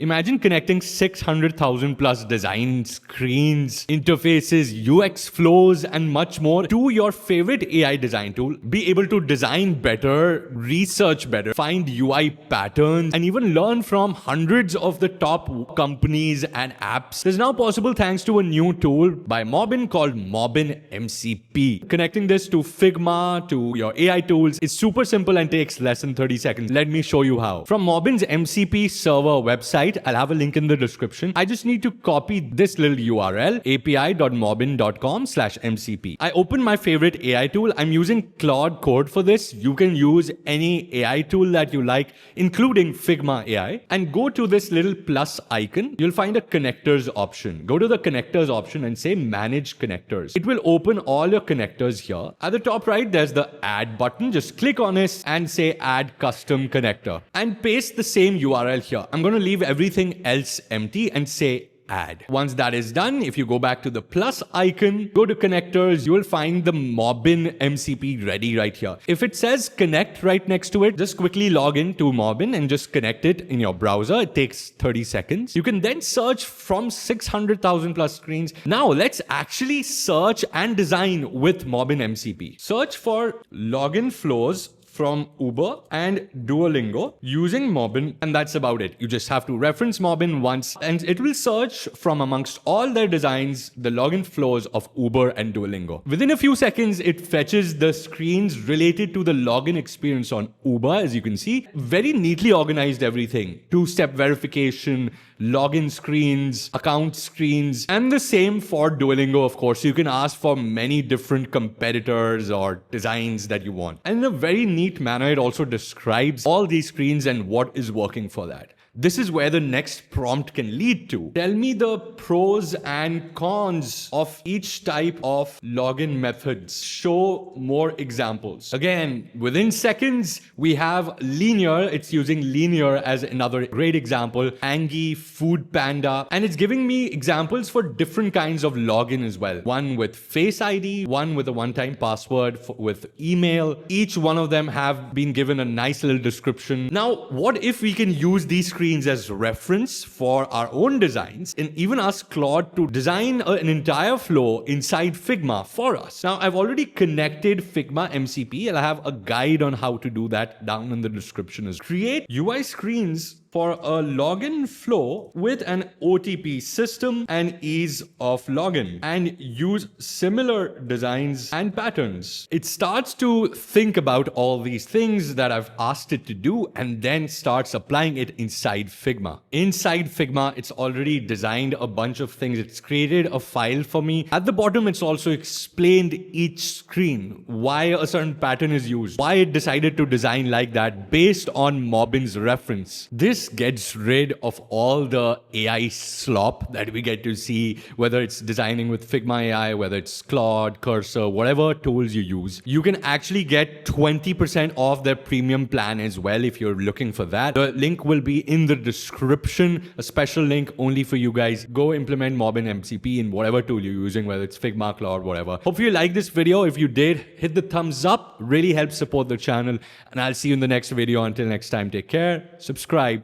Imagine connecting 600,000 plus designs, screens, interfaces, UX flows, and much more to your favorite AI design tool. Be able to design better, research better, find UI patterns, and even learn from hundreds of the top companies and apps. This is now possible thanks to a new tool by Mobbin called Mobbin MCP. Connecting this to Figma, to your AI tools is super simple and takes less than 30 seconds. Let me show you how. From Mobbin's MCP server website, I'll have a link in the description. I just need to copy this little URL, api.mobbin.com/mcp. I open my favorite AI tool. I'm using Claude Code for this. You can use any AI tool that you like, including Figma AI, and go to this little plus icon. You'll find a connectors option. Go to the connectors option and say manage connectors. It will open all your connectors here. At the top right, there's the add button. Just click on it and say add custom connector and paste the same URL here. I'm going to leave everything else empty and say add. Once that is done, if you go back to the plus icon, go to connectors, you will find the Mobbin MCP ready right here. If it says connect right next to it, just quickly log in to Mobbin and just connect it in your browser. It takes 30 seconds. You can then search from 600,000 plus screens. Now let's actually search and design with Mobbin MCP. Search for login flows from Uber and Duolingo using Mobbin, and that's about it. You just have to reference Mobbin once and it will search from amongst all their designs the login flows of Uber and Duolingo. Within a few seconds, it fetches the screens related to the login experience on Uber, as you can see. Very neatly organized everything. Two-step verification, login screens, account screens, and the same for Duolingo, of course. You can ask for many different competitors or designs that you want. And in a very neat manner, it also describes all these screens and what is working for that. This is where the next prompt can lead to. Tell me the pros and cons of each type of login methods. Show more examples. Again, within seconds, we have linear. It's using linear as another great example. Angie, Food Panda. And it's giving me examples for different kinds of login as well. One with Face ID, one with a one-time password, with email. Each one of them have been given a nice little description. Now, what if we can use these screens as reference for our own designs and even ask Claude to design an entire flow inside Figma for us? Now, I've already connected Figma MCP and I have a guide on how to do that down in the description. Create UI screens for a login flow with an OTP system and ease of login, and use similar designs and patterns. It starts to think about all these things that I've asked it to do and then starts applying it inside Figma. Inside Figma, it's already designed a bunch of things. It's created a file for me. At the bottom, it's also explained each screen, why a certain pattern is used, why it decided to design like that based on Mobbin's reference. This gets rid of all the AI slop that we get to see, whether it's designing with Figma AI, whether it's Claude, Cursor, whatever tools you use. You can actually get 20% off their premium plan as well if you're looking for that. The link will be in the description, a special link only for you guys. Go implement Mobbin MCP in whatever tool you're using, whether it's Figma, Claude, whatever. Hope you liked this video. If you did, hit the thumbs up. Really helps support the channel. And I'll see you in the next video. Until next time, take care. Subscribe.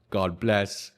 God bless.